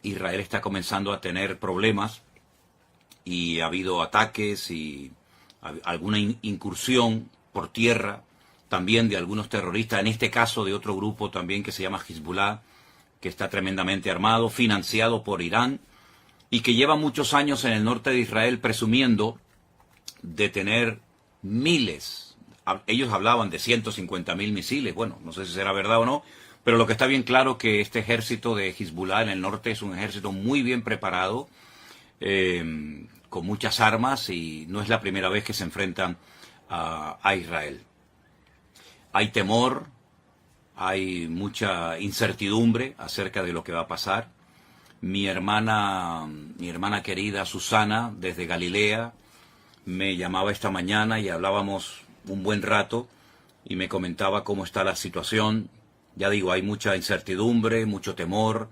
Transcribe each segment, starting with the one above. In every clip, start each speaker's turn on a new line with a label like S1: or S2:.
S1: Israel está comenzando a tener problemas y ha habido ataques y alguna incursión por tierra también de algunos terroristas, en este caso de otro grupo también que se llama Hezbollah, que está tremendamente armado, financiado por Irán y que lleva muchos años en el norte de Israel presumiendo de tener miles. Ellos hablaban de 150.000 misiles, bueno, no sé si será verdad o no, pero lo que está bien claro es que este ejército de Hezbollah en el norte es un ejército muy bien preparado, con muchas armas, y no es la primera vez que se enfrentan a Israel. Hay temor, hay mucha incertidumbre acerca de lo que va a pasar. Mi hermana querida Susana, desde Galilea, me llamaba esta mañana y hablábamos un buen rato y me comentaba cómo está la situación. Ya digo, hay mucha incertidumbre, mucho temor.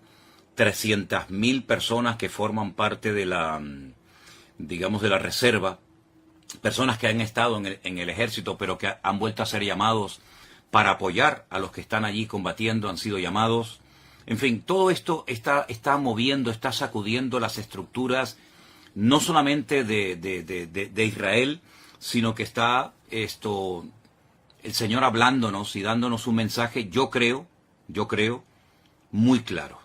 S1: 300.000 personas que forman parte de la, digamos, de la reserva, personas que han estado en el ejército, pero que han vuelto a ser llamados para apoyar a los que están allí combatiendo, han sido llamados. En fin, todo esto está moviendo, está sacudiendo las estructuras, no solamente de Israel, sino que está el Señor hablándonos y dándonos un mensaje, yo creo, muy claro.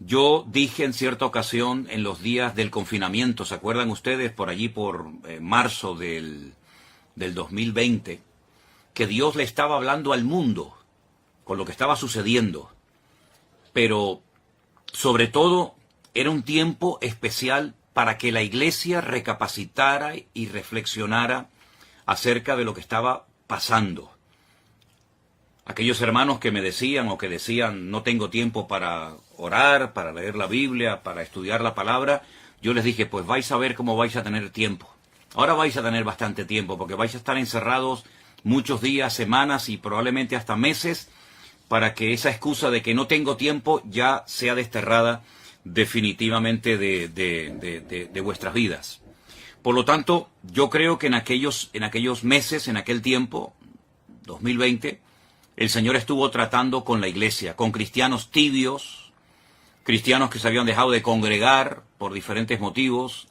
S1: Yo dije en cierta ocasión, en los días del confinamiento, ¿se acuerdan ustedes? Por allí, por marzo del 2020, que Dios le estaba hablando al mundo con lo que estaba sucediendo. Pero, sobre todo, era un tiempo especial para que la iglesia recapacitara y reflexionara acerca de lo que estaba pasando. Aquellos hermanos que me decían o que decían, no tengo tiempo para orar, para leer la Biblia, para estudiar la palabra, yo les dije, pues vais a ver cómo vais a tener tiempo. Ahora vais a tener bastante tiempo, porque vais a estar encerrados muchos días, semanas y probablemente hasta meses, para que esa excusa de que no tengo tiempo ya sea desterrada definitivamente de vuestras vidas. Por lo tanto, yo creo que en aquellos meses, en aquel tiempo, 2020, el Señor estuvo tratando con la iglesia, con cristianos tibios, cristianos que se habían dejado de congregar por diferentes motivos,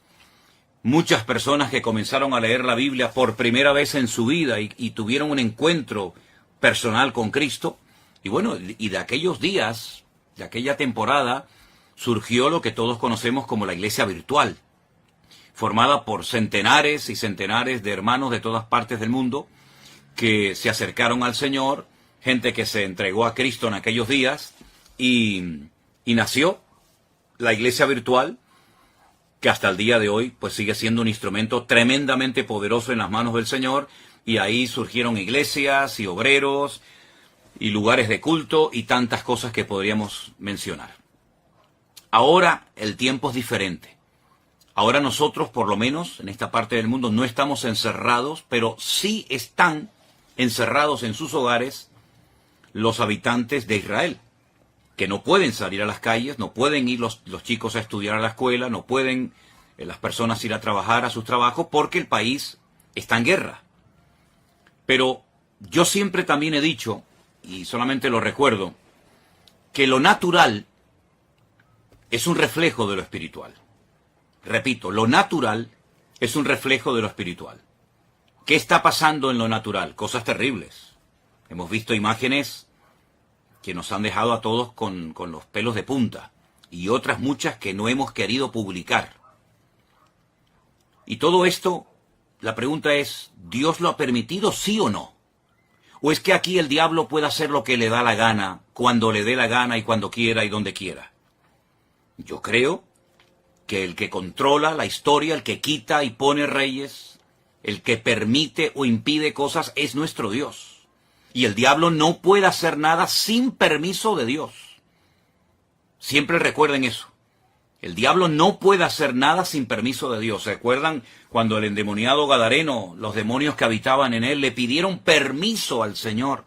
S1: muchas personas que comenzaron a leer la Biblia por primera vez en su vida y tuvieron un encuentro personal con Cristo. Y bueno, y de aquellos días, de aquella temporada, surgió lo que todos conocemos como la iglesia virtual, formada por centenares y centenares de hermanos de todas partes del mundo que se acercaron al Señor, gente que se entregó a Cristo en aquellos días, y nació la iglesia virtual, que hasta el día de hoy pues sigue siendo un instrumento tremendamente poderoso en las manos del Señor, y ahí surgieron iglesias y obreros y lugares de culto y tantas cosas que podríamos mencionar. Ahora el tiempo es diferente. Ahora nosotros, por lo menos en esta parte del mundo, no estamos encerrados, pero sí están encerrados en sus hogares los habitantes de Israel, que no pueden salir a las calles, no pueden ir los chicos a estudiar a la escuela, no pueden las personas ir a trabajar a sus trabajos, porque el país está en guerra. Pero yo siempre también he dicho, y solamente lo recuerdo, que lo natural es un reflejo de lo espiritual. Repito, lo natural es un reflejo de lo espiritual. ¿Qué está pasando en lo natural? Cosas terribles. Hemos visto imágenes que nos han dejado a todos con los pelos de punta, y otras muchas que no hemos querido publicar. Y todo esto, la pregunta es, ¿Dios lo ha permitido, sí o no? ¿O es que aquí el diablo puede hacer lo que le da la gana, cuando le dé la gana y cuando quiera y donde quiera? Yo creo que el que controla la historia, el que quita y pone reyes, el que permite o impide cosas, es nuestro Dios. Y el diablo no puede hacer nada sin permiso de Dios. Siempre recuerden eso. El diablo no puede hacer nada sin permiso de Dios. ¿Se acuerdan cuando el endemoniado Gadareno, los demonios que habitaban en él, le pidieron permiso al Señor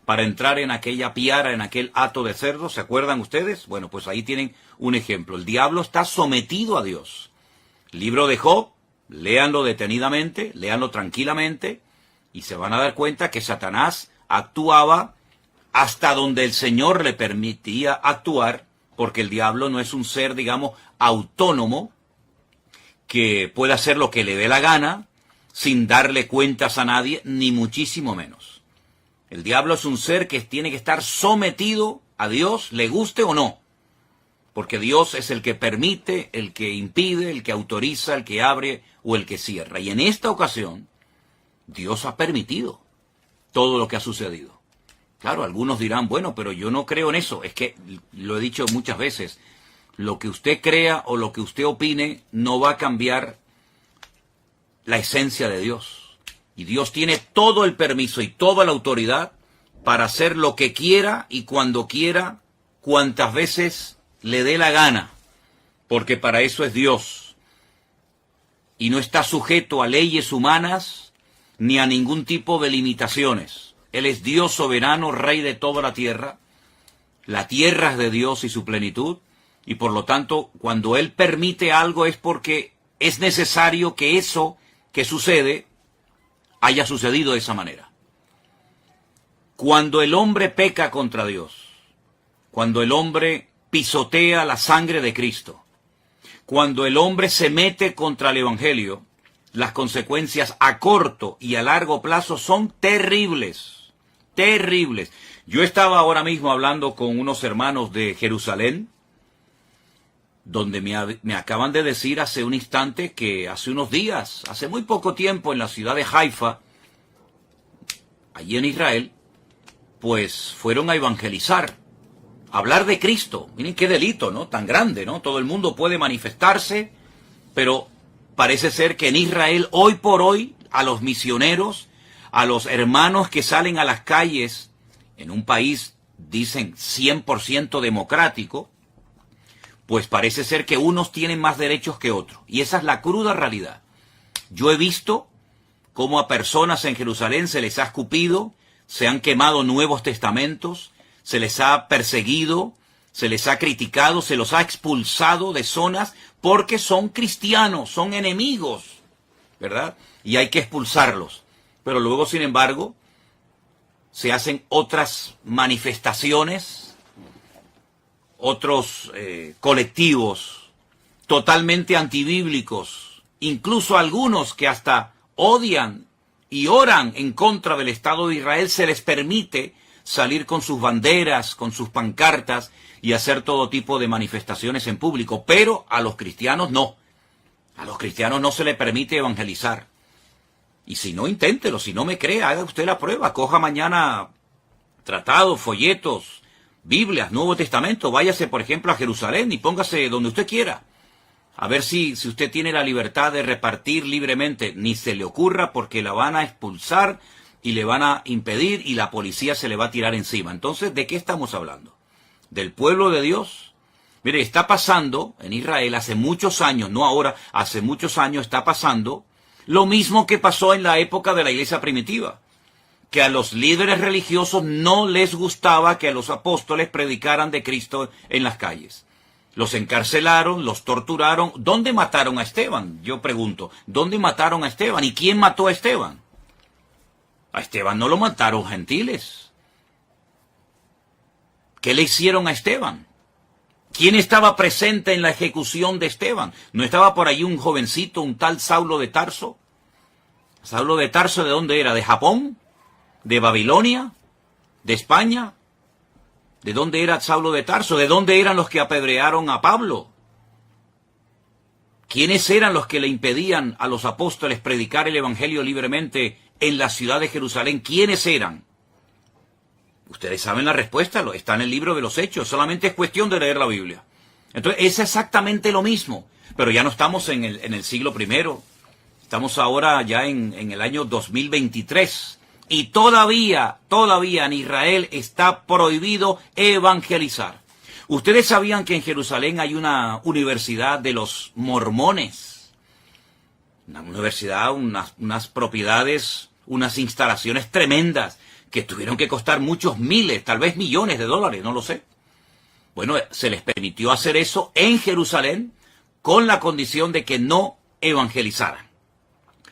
S1: para entrar en aquella piara, en aquel hato de cerdo? ¿Se acuerdan ustedes? Bueno, pues ahí tienen un ejemplo. El diablo está sometido a Dios. Libro de Job, léanlo detenidamente, léanlo tranquilamente, y se van a dar cuenta que Satanás actuaba hasta donde el Señor le permitía actuar, porque el diablo no es un ser, digamos, autónomo, que puede hacer lo que le dé la gana, sin darle cuentas a nadie, ni muchísimo menos. El diablo es un ser que tiene que estar sometido a Dios, le guste o no, porque Dios es el que permite, el que impide, el que autoriza, el que abre o el que cierra. Y en esta ocasión, Dios ha permitido todo lo que ha sucedido. Claro, algunos dirán, bueno, pero yo no creo en eso. Es que, lo he dicho muchas veces, lo que usted crea o lo que usted opine no va a cambiar la esencia de Dios. Y Dios tiene todo el permiso y toda la autoridad para hacer lo que quiera y cuando quiera, cuantas veces le dé la gana, porque para eso es Dios. Y no está sujeto a leyes humanas ni a ningún tipo de limitaciones. Él es Dios soberano, Rey de toda la tierra es de Dios y su plenitud, y por lo tanto, cuando Él permite algo es porque es necesario que eso que sucede haya sucedido de esa manera. Cuando el hombre peca contra Dios, cuando el hombre pisotea la sangre de Cristo, cuando el hombre se mete contra el Evangelio, las consecuencias a corto y a largo plazo son terribles, terribles. Yo estaba ahora mismo hablando con unos hermanos de Jerusalén, donde me acaban de decir hace un instante que hace unos días, hace muy poco tiempo, en la ciudad de Haifa, allí en Israel, pues fueron a evangelizar, a hablar de Cristo. Miren qué delito, ¿no? Tan grande, ¿no? Todo el mundo puede manifestarse, pero parece ser que en Israel, hoy por hoy, a los misioneros, a los hermanos que salen a las calles, en un país, dicen, 100% democrático, pues parece ser que unos tienen más derechos que otros. Y esa es la cruda realidad. Yo he visto cómo a personas en Jerusalén se les ha escupido, se han quemado nuevos testamentos, se les ha perseguido, se les ha criticado, se los ha expulsado de zonas porque son cristianos, son enemigos, ¿verdad? Y hay que expulsarlos. Pero luego, sin embargo, se hacen otras manifestaciones, otros colectivos totalmente antibíblicos, incluso algunos que hasta odian y oran en contra del Estado de Israel, se les permite salir con sus banderas, con sus pancartas y hacer todo tipo de manifestaciones en público, pero a los cristianos no. A los cristianos no se les permite evangelizar. Y si no, inténtelo, si no me cree, haga usted la prueba, coja mañana tratados, folletos, Biblias, Nuevo Testamento, váyase por ejemplo a Jerusalén y póngase donde usted quiera. A ver si usted tiene la libertad de repartir libremente. Ni se le ocurra porque la van a expulsar y le van a impedir y la policía se le va a tirar encima. Entonces, ¿de qué estamos hablando? ¿Del pueblo de Dios? Mire, está pasando en Israel hace muchos años, no ahora, hace muchos años está pasando lo mismo que pasó en la época de la iglesia primitiva. Que a los líderes religiosos no les gustaba que a los apóstoles predicaran de Cristo en las calles. Los encarcelaron, los torturaron. ¿Dónde mataron a Esteban? Yo pregunto, ¿dónde mataron a Esteban? ¿Y quién mató a Esteban? A Esteban no lo mataron gentiles. ¿Qué le hicieron a Esteban? ¿Quién estaba presente en la ejecución de Esteban? ¿No estaba por allí un jovencito, un tal Saulo de Tarso? ¿Saulo de Tarso de dónde era? ¿De Japón? ¿De Babilonia? ¿De España? ¿De dónde era Saulo de Tarso? ¿De dónde eran los que apedrearon a Pablo? ¿Quiénes eran los que le impedían a los apóstoles predicar el evangelio libremente en la ciudad de Jerusalén? ¿Quiénes eran? Ustedes saben la respuesta, está en el libro de los Hechos, solamente es cuestión de leer la Biblia. Entonces es exactamente lo mismo, pero ya no estamos en el siglo I, estamos ahora ya en el año 2023. Y todavía en Israel está prohibido evangelizar. Ustedes sabían que en Jerusalén hay una universidad de los mormones. Una universidad, unas propiedades, unas instalaciones tremendas que tuvieron que costar muchos miles, tal vez millones de dólares, no lo sé. Bueno, se les permitió hacer eso en Jerusalén con la condición de que no evangelizaran.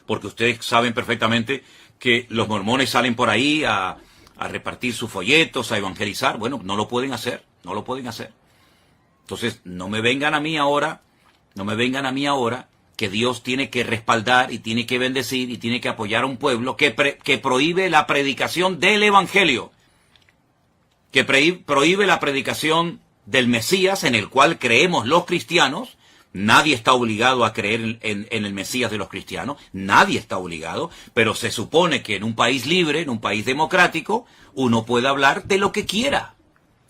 S1: Porque ustedes saben perfectamente que los mormones salen por ahí a repartir sus folletos, a evangelizar. Bueno, no lo pueden hacer, no lo pueden hacer. Entonces, no me vengan a mí ahora que Dios tiene que respaldar y tiene que bendecir y tiene que apoyar a un pueblo que prohíbe la predicación del Evangelio, que prohíbe la predicación del Mesías, en el cual creemos los cristianos. Nadie está obligado a creer en el Mesías de los cristianos, nadie está obligado, pero se supone que en un país libre, en un país democrático, uno puede hablar de lo que quiera,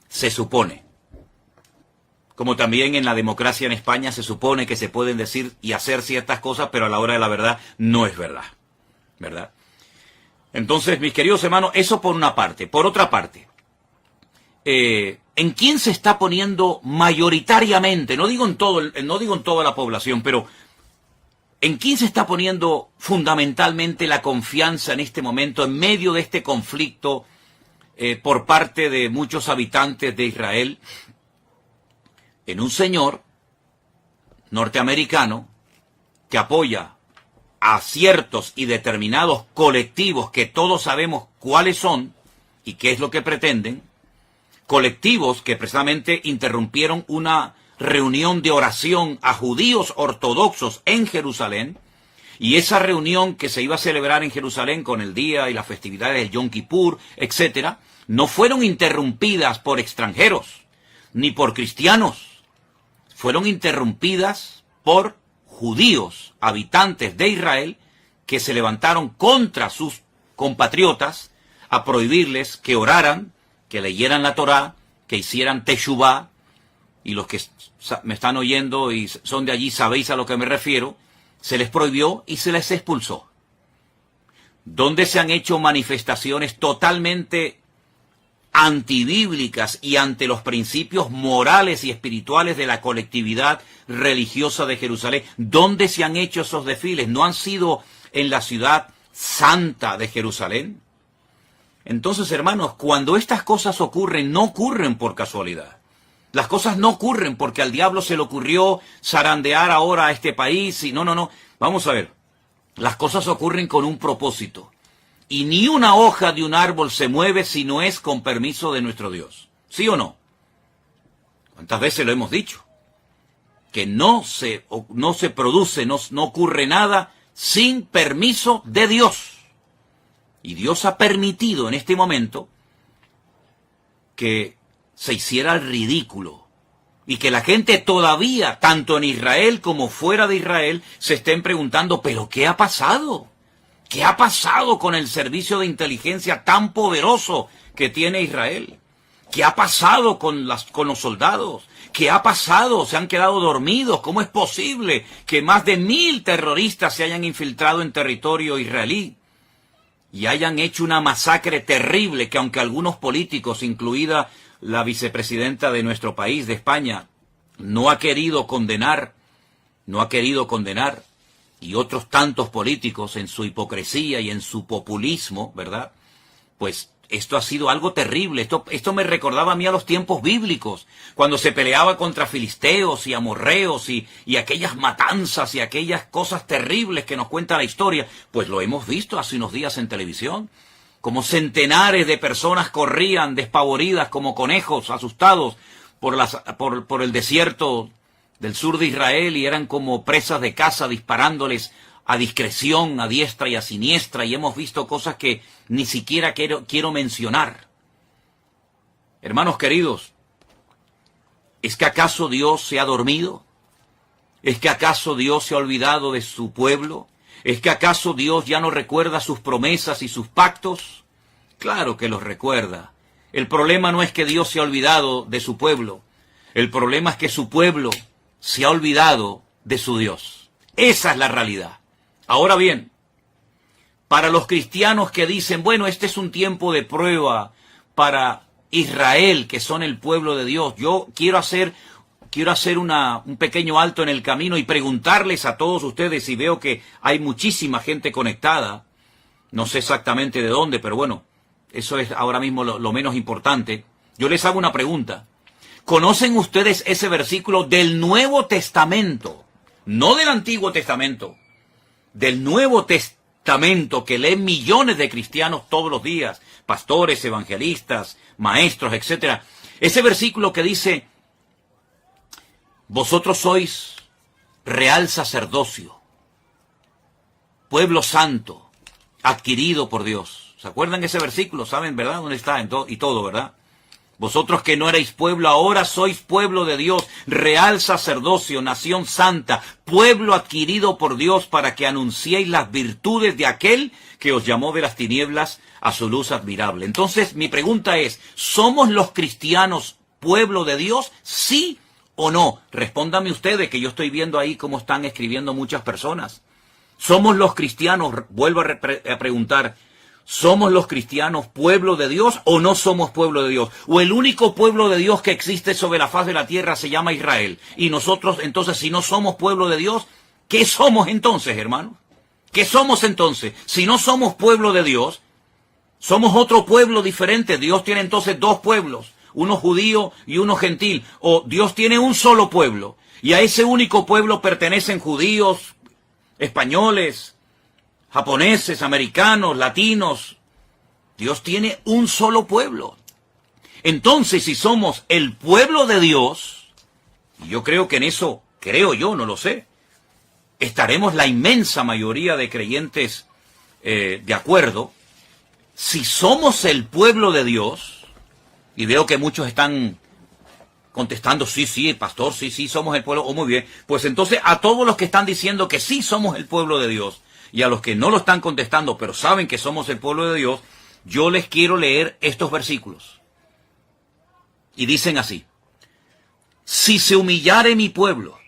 S1: se supone. Como también en la democracia en España se supone que se pueden decir y hacer ciertas cosas, pero a la hora de la verdad no es verdad, ¿verdad? Entonces, mis queridos hermanos, eso por una parte. Por otra parte, ¿en quién se está poniendo mayoritariamente? No digo en toda la población, pero ¿en quién se está poniendo fundamentalmente la confianza en este momento, en medio de este conflicto por parte de muchos habitantes de Israel? En un señor norteamericano que apoya a ciertos y determinados colectivos que todos sabemos cuáles son y qué es lo que pretenden, colectivos que precisamente interrumpieron una reunión de oración a judíos ortodoxos en Jerusalén, y esa reunión que se iba a celebrar en Jerusalén con el día y las festividades del Yom Kippur, etcétera, no fueron interrumpidas por extranjeros ni por cristianos, fueron interrumpidas por judíos, habitantes de Israel, que se levantaron contra sus compatriotas a prohibirles que oraran, que leyeran la Torá, que hicieran teshuvá, y los que me están oyendo y son de allí sabéis a lo que me refiero, se les prohibió y se les expulsó. Donde se han hecho manifestaciones totalmente antibíblicas y ante los principios morales y espirituales de la colectividad religiosa de Jerusalén. ¿Dónde se han hecho esos desfiles? ¿No han sido en la ciudad santa de Jerusalén? Entonces, hermanos, cuando estas cosas ocurren, no ocurren por casualidad. Las cosas no ocurren porque al diablo se le ocurrió zarandear ahora a este país. No. Vamos a ver. Las cosas ocurren con un propósito. Y ni una hoja de un árbol se mueve si no es con permiso de nuestro Dios. ¿Sí o no? ¿Cuántas veces lo hemos dicho? Que no se produce, no ocurre nada sin permiso de Dios. Y Dios ha permitido en este momento que se hiciera el ridículo y que la gente todavía, tanto en Israel como fuera de Israel, se estén preguntando, ¿pero qué ha pasado? ¿Qué ha pasado con el servicio de inteligencia tan poderoso que tiene Israel? ¿Qué ha pasado con los soldados? ¿Qué ha pasado? ¿Se han quedado dormidos? ¿Cómo es posible que más de 1000 terroristas se hayan infiltrado en territorio israelí y hayan hecho una masacre terrible que, aunque algunos políticos, incluida la vicepresidenta de nuestro país, de España, no ha querido condenar, y otros tantos políticos en su hipocresía y en su populismo, ¿verdad? Pues esto ha sido algo terrible. Esto me recordaba a mí a los tiempos bíblicos, cuando se peleaba contra filisteos y amorreos y aquellas matanzas y aquellas cosas terribles que nos cuenta la historia. Pues lo hemos visto hace unos días en televisión, como centenares de personas corrían despavoridas como conejos asustados por el desierto del sur de Israel y eran como presas de caza disparándoles a discreción, a diestra y a siniestra, y hemos visto cosas que ni siquiera quiero mencionar. Hermanos queridos, ¿es que acaso Dios se ha dormido? ¿Es que acaso Dios se ha olvidado de su pueblo? ¿Es que acaso Dios ya no recuerda sus promesas y sus pactos? Claro que los recuerda. El problema no es que Dios se ha olvidado de su pueblo. El problema es que su pueblo se ha olvidado de su Dios. Esa es la realidad. Ahora bien, para los cristianos que dicen, bueno, este es un tiempo de prueba para Israel, que son el pueblo de Dios, yo quiero hacer un pequeño alto en el camino y preguntarles a todos ustedes, y veo que hay muchísima gente conectada, no sé exactamente de dónde, pero bueno, eso es ahora mismo lo menos importante. Yo les hago una pregunta. ¿Conocen ustedes ese versículo del Nuevo Testamento? No del Antiguo Testamento, del Nuevo Testamento que leen millones de cristianos todos los días, pastores, evangelistas, maestros, etcétera. Ese versículo que dice Vosotros sois real sacerdocio, pueblo santo, adquirido por Dios. ¿Se acuerdan ese versículo? ¿Saben, verdad? ¿Dónde está? Y todo, ¿verdad? Vosotros que no erais pueblo, ahora sois pueblo de Dios, real sacerdocio, nación santa, pueblo adquirido por Dios para que anunciéis las virtudes de aquel que os llamó de las tinieblas a su luz admirable. Entonces, mi pregunta es, ¿somos los cristianos pueblo de Dios? ¿Sí o no? Respóndame ustedes, que yo estoy viendo ahí cómo están escribiendo muchas personas. ¿Somos los cristianos, vuelvo a preguntar, ¿somos los cristianos pueblo de Dios o no somos pueblo de Dios? ¿O el único pueblo de Dios que existe sobre la faz de la tierra se llama Israel? Y nosotros, entonces, si no somos pueblo de Dios, ¿qué somos entonces, hermanos? ¿Qué somos entonces? Si no somos pueblo de Dios, somos otro pueblo diferente. Dios tiene entonces dos pueblos, uno judío y uno gentil. O Dios tiene un solo pueblo, y a ese único pueblo pertenecen judíos, españoles, japoneses, americanos, latinos. Dios tiene un solo pueblo. Entonces, si somos el pueblo de Dios, y yo creo que en eso, creo yo, no lo sé, estaremos la inmensa mayoría de creyentes de acuerdo. Si somos el pueblo de Dios, y veo que muchos están contestando, sí, pastor, sí, somos el pueblo, muy bien, pues entonces a todos los que están diciendo que sí somos el pueblo de Dios, y a los que no lo están contestando, pero saben que somos el pueblo de Dios, yo les quiero leer estos versículos. Y dicen así: si se humillare mi pueblo.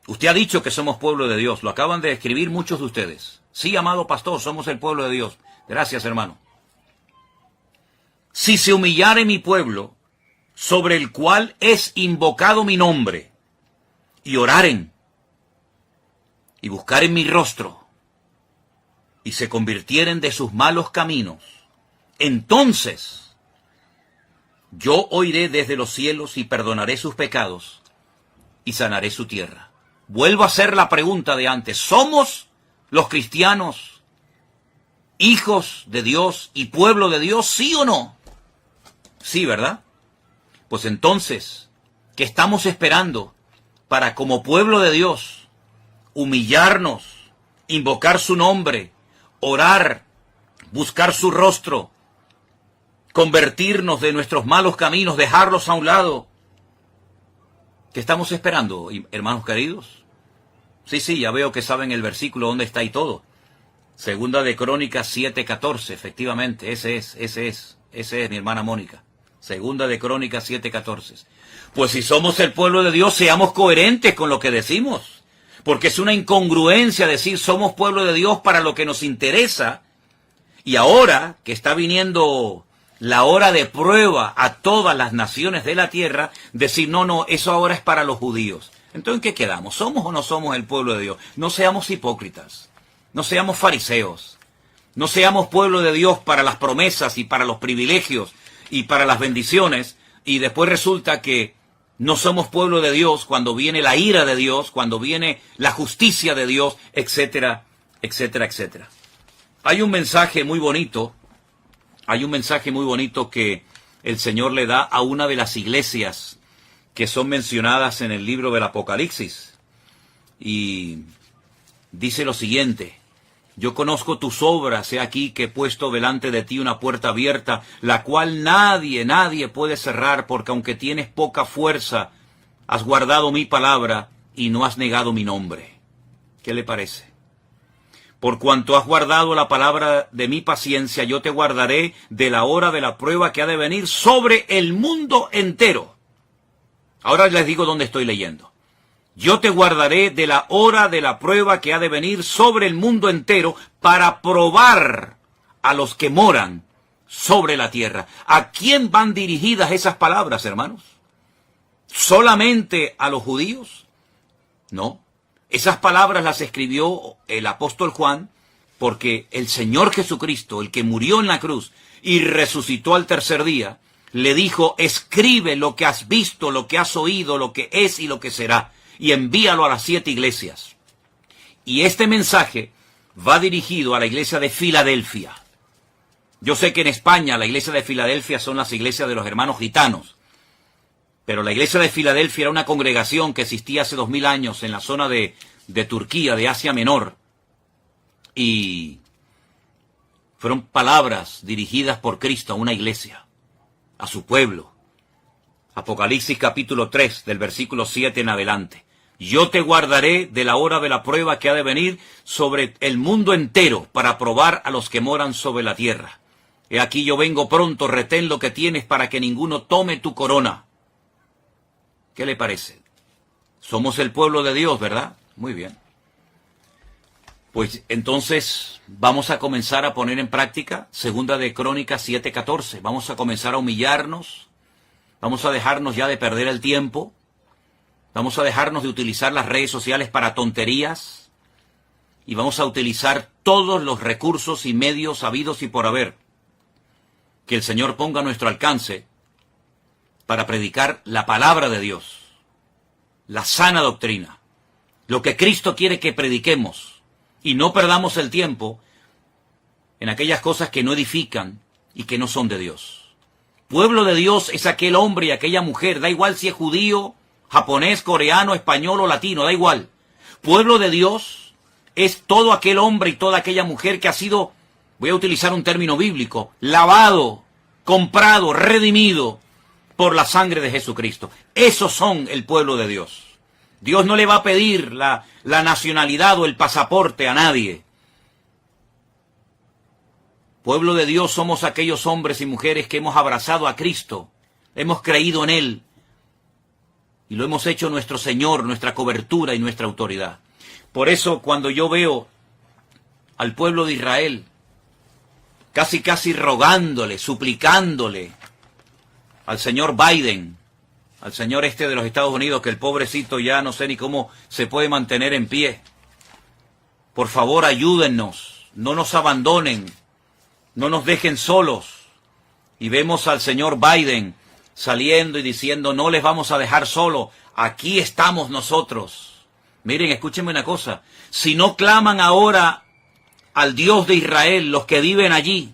S1: Usted ha dicho que somos pueblo de Dios, lo acaban de escribir muchos de ustedes. Sí, amado pastor, somos el pueblo de Dios. Gracias, hermano. Si se humillare mi pueblo, sobre el cual es invocado mi nombre, y oraren, y buscaren mi rostro, y se convirtieren de sus malos caminos, entonces yo oiré desde los cielos y perdonaré sus pecados y sanaré su tierra. Vuelvo a hacer la pregunta de antes: ¿somos los cristianos hijos de Dios y pueblo de Dios, sí o no? Sí, ¿verdad? Pues entonces, ¿qué estamos esperando para, como pueblo de Dios, humillarnos, invocar su nombre, orar, buscar su rostro, convertirnos de nuestros malos caminos, dejarlos a un lado? ¿Qué estamos esperando, hermanos queridos? Sí, ya veo que saben el versículo dónde está y todo. Segunda de Crónicas 7:14, efectivamente, ese es, mi hermana Mónica. Segunda de Crónicas 7:14. Pues si somos el pueblo de Dios, seamos coherentes con lo que decimos. Porque es una incongruencia decir somos pueblo de Dios para lo que nos interesa. Y ahora que está viniendo la hora de prueba a todas las naciones de la tierra, decir no, eso ahora es para los judíos. Entonces, ¿en qué quedamos? ¿Somos o no somos el pueblo de Dios? No seamos hipócritas. No seamos fariseos. No seamos pueblo de Dios para las promesas y para los privilegios y para las bendiciones, y después resulta que no somos pueblo de Dios cuando viene la ira de Dios, cuando viene la justicia de Dios, etcétera, etcétera, etcétera. Hay un mensaje muy bonito que el Señor le da a una de las iglesias que son mencionadas en el libro del Apocalipsis. Y dice lo siguiente: yo conozco tus obras, he aquí que he puesto delante de ti una puerta abierta, la cual nadie puede cerrar, porque aunque tienes poca fuerza, has guardado mi palabra y no has negado mi nombre. ¿Qué le parece? Por cuanto has guardado la palabra de mi paciencia, yo te guardaré de la hora de la prueba que ha de venir sobre el mundo entero. Ahora les digo dónde estoy leyendo. Yo te guardaré de la hora de la prueba que ha de venir sobre el mundo entero para probar a los que moran sobre la tierra. ¿A quién van dirigidas esas palabras, hermanos? ¿Solamente a los judíos? No. Esas palabras las escribió el apóstol Juan porque el Señor Jesucristo, el que murió en la cruz y resucitó al tercer día, le dijo: escribe lo que has visto, lo que has oído, lo que es y lo que será, y envíalo a las 7 iglesias. Y este mensaje va dirigido a la iglesia de Filadelfia. Yo sé que en España la iglesia de Filadelfia son las iglesias de los hermanos gitanos. pero la iglesia de Filadelfia era una congregación que existía hace 2000 años en la zona de Turquía, de Asia Menor, y fueron palabras dirigidas por Cristo a una iglesia, a su pueblo. Apocalipsis capítulo 3, del versículo 7 en adelante. Yo te guardaré de la hora de la prueba que ha de venir sobre el mundo entero para probar a los que moran sobre la tierra. He aquí yo vengo pronto, retén lo que tienes para que ninguno tome tu corona. ¿Qué le parece? Somos el pueblo de Dios, ¿verdad? Muy bien. Pues entonces vamos a comenzar a poner en práctica Segunda de Crónicas 7:14. Vamos a comenzar a humillarnos. Vamos a dejarnos ya de perder el tiempo. Vamos a dejarnos de utilizar las redes sociales para tonterías. Y vamos a utilizar todos los recursos y medios habidos y por haber que el Señor ponga a nuestro alcance para predicar la palabra de Dios, la sana doctrina, lo que Cristo quiere que prediquemos. Y no perdamos el tiempo en aquellas cosas que no edifican y que no son de Dios. Pueblo de Dios es aquel hombre y aquella mujer, da igual si es judío, japonés, coreano, español o latino, da igual. Pueblo de Dios es todo aquel hombre y toda aquella mujer que ha sido, voy a utilizar un término bíblico, lavado, comprado, redimido por la sangre de Jesucristo. Esos son el pueblo de Dios. Dios no le va a pedir la nacionalidad o el pasaporte a nadie. Pueblo de Dios somos aquellos hombres y mujeres que hemos abrazado a Cristo, hemos creído en Él y lo hemos hecho nuestro Señor, nuestra cobertura y nuestra autoridad. Por eso cuando yo veo al pueblo de Israel casi rogándole, suplicándole al señor Biden, al señor de los Estados Unidos, que el pobrecito ya no sé ni cómo se puede mantener en pie. Por favor, ayúdennos, no nos abandonen, no nos dejen solos. Y vemos al señor Biden saliendo y diciendo, no les vamos a dejar solos, aquí estamos nosotros. Miren, escúchenme una cosa, si no claman ahora al Dios de Israel, los que viven allí,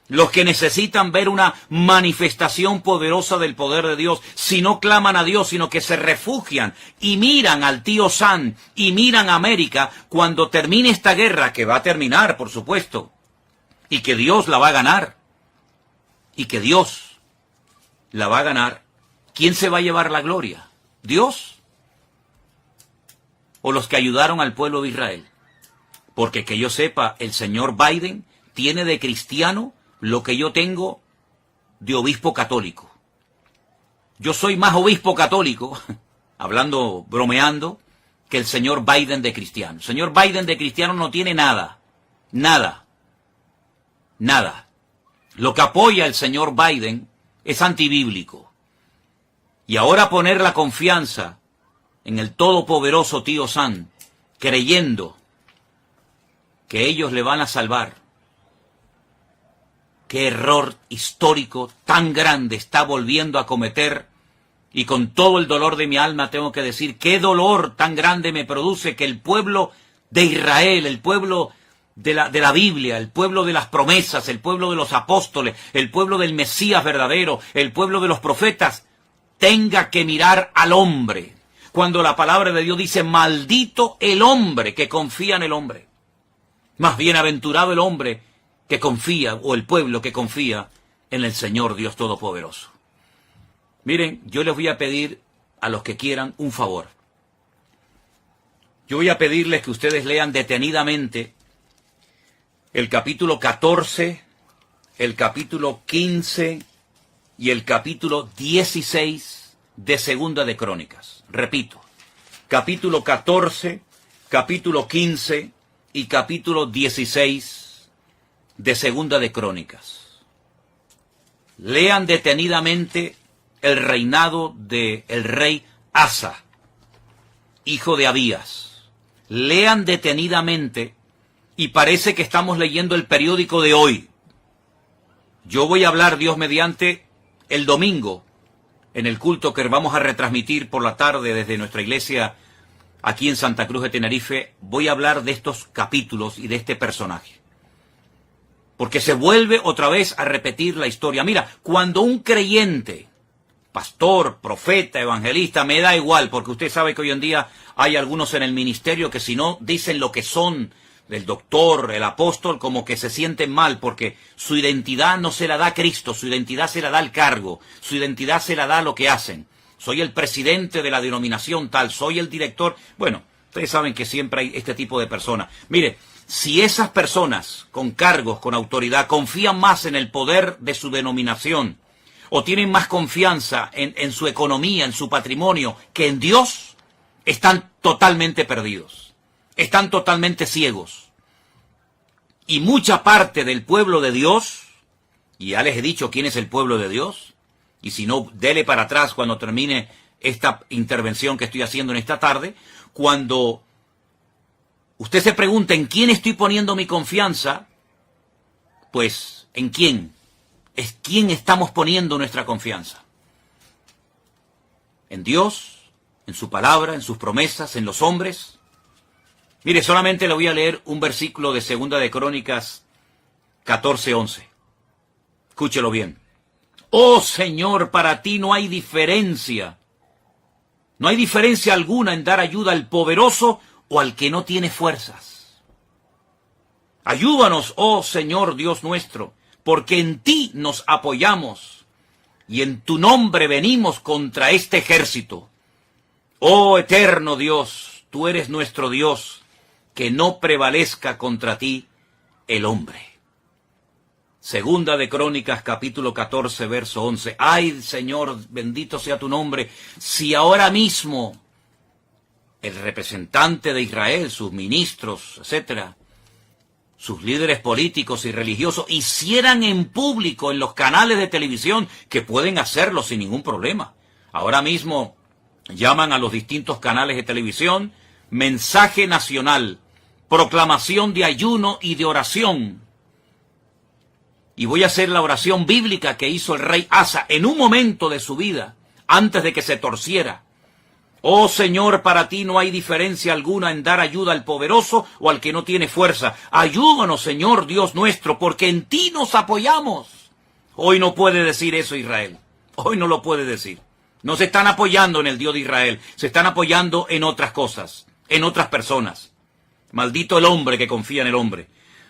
S1: los que necesitan ver una manifestación poderosa del poder de Dios, si no claman a Dios, sino que se refugian y miran al tío Sam y miran a América, cuando termine esta guerra, que va a terminar, por supuesto, y que Dios la va a ganar, y que Dios la va a ganar, ¿quién se va a llevar la gloria? ¿Dios? ¿O los que ayudaron al pueblo de Israel? Porque que yo sepa, el señor Biden tiene de cristiano lo que yo tengo de obispo católico. Yo soy más obispo católico, hablando, bromeando, que el señor Biden de cristiano. El señor Biden de cristiano no tiene nada, nada, nada. Lo que apoya el señor Biden es antibíblico. Y ahora poner la confianza en el todopoderoso tío Sam, creyendo que ellos le van a salvar. Qué error histórico tan grande está volviendo a cometer, y con todo el dolor de mi alma tengo que decir, qué dolor tan grande me produce que el pueblo de Israel, el pueblo de la Biblia, el pueblo de las promesas, el pueblo de los apóstoles, el pueblo del Mesías verdadero, el pueblo de los profetas, tenga que mirar al hombre, cuando la palabra de Dios dice, maldito el hombre que confía en el hombre. Más bienaventurado el hombre que confía, o el pueblo que confía en el Señor Dios Todopoderoso. Miren, yo les voy a pedir a los que quieran un favor. Yo voy a pedirles que ustedes lean detenidamente el capítulo 14, el capítulo 15 y el capítulo 16 de Segunda de Crónicas. Repito, capítulo 14, capítulo 15 y capítulo 16 de Segunda de Crónicas. Lean detenidamente el reinado del rey Asa, hijo de Abías. Lean detenidamente, y parece que estamos leyendo el periódico de hoy. Yo voy a hablar, Dios mediante, el domingo, en el culto que vamos a retransmitir por la tarde desde nuestra iglesia aquí en Santa Cruz de Tenerife. Voy a hablar de estos capítulos y de este personaje, porque se vuelve otra vez a repetir la historia. Mira, cuando un creyente pastor, profeta, evangelista, me da igual, porque usted sabe que hoy en día hay algunos en el ministerio que si no dicen lo que son, el doctor, el apóstol, como que se sienten mal, porque su identidad no se la da Cristo, su identidad se la da el cargo, su identidad se la da lo que hacen. Soy el presidente de la denominación tal, soy el director. Bueno, ustedes saben que siempre hay este tipo de personas. Mire, si esas personas con cargos, con autoridad, confían más en el poder de su denominación, o tienen más confianza en su economía, en su patrimonio, que en Dios, están totalmente perdidos. Están totalmente ciegos. Y mucha parte del pueblo de Dios, y ya les he dicho quién es el pueblo de Dios, y si no, dele para atrás cuando termine esta intervención que estoy haciendo en esta tarde, cuando usted se pregunta en quién estoy poniendo mi confianza, pues, ¿en quién? Es quién estamos poniendo nuestra confianza. ¿En Dios? ¿En su palabra? ¿En sus promesas? ¿En los hombres? Mire, solamente le voy a leer un versículo de 2 de Crónicas 14:11. Escúchelo bien. Oh Señor, para ti no hay diferencia. No hay diferencia alguna en dar ayuda al poderoso o al que no tiene fuerzas. Ayúdanos, oh Señor Dios nuestro, porque en ti nos apoyamos y en tu nombre venimos contra este ejército. Oh eterno Dios, tú eres nuestro Dios, que no prevalezca contra ti el hombre. 2 de Crónicas, capítulo 14, verso 11. Ay, Señor, bendito sea tu nombre, si ahora mismo el representante de Israel, sus ministros, etcétera, sus líderes políticos y religiosos hicieran en público en los canales de televisión, que pueden hacerlo sin ningún problema. Ahora mismo llaman a los distintos canales de televisión, mensaje nacional, proclamación de ayuno y de oración. Y voy a hacer la oración bíblica que hizo el rey Asa en un momento de su vida, antes de que se torciera. Oh Señor, para ti no hay diferencia alguna en dar ayuda al poderoso o al que no tiene fuerza. Ayúdanos, Señor Dios nuestro, porque en ti nos apoyamos. Hoy no puede decir eso Israel. Hoy no lo puede decir. No se están apoyando en el Dios de Israel. Se están apoyando en otras cosas, en otras personas. Maldito el hombre que confía en el hombre.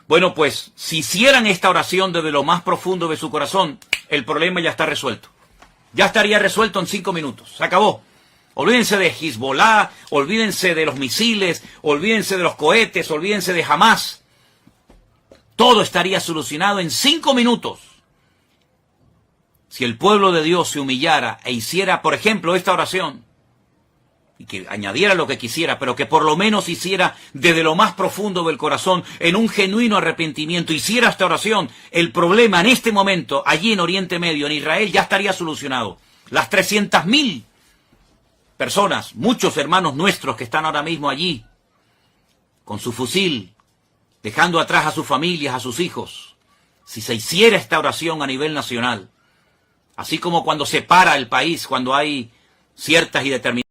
S1: Bueno, pues, si hicieran esta oración desde lo más profundo de su corazón, el problema ya está resuelto. Ya estaría resuelto en 5 minutos. Se acabó. Olvídense de Hezbollah, olvídense de los misiles, olvídense de los cohetes, olvídense de Hamás. Todo estaría solucionado en 5 minutos. Si el pueblo de Dios se humillara e hiciera, por ejemplo, esta oración, y que añadiera lo que quisiera, pero que por lo menos hiciera desde lo más profundo del corazón, en un genuino arrepentimiento, hiciera esta oración, el problema en este momento, allí en Oriente Medio, en Israel, ya estaría solucionado. Las 300.000 personas, muchos hermanos nuestros que están ahora mismo allí, con su fusil, dejando atrás a sus familias, a sus hijos, si se hiciera esta oración a nivel nacional, así como cuando se para el país, cuando hay ciertas y determinadas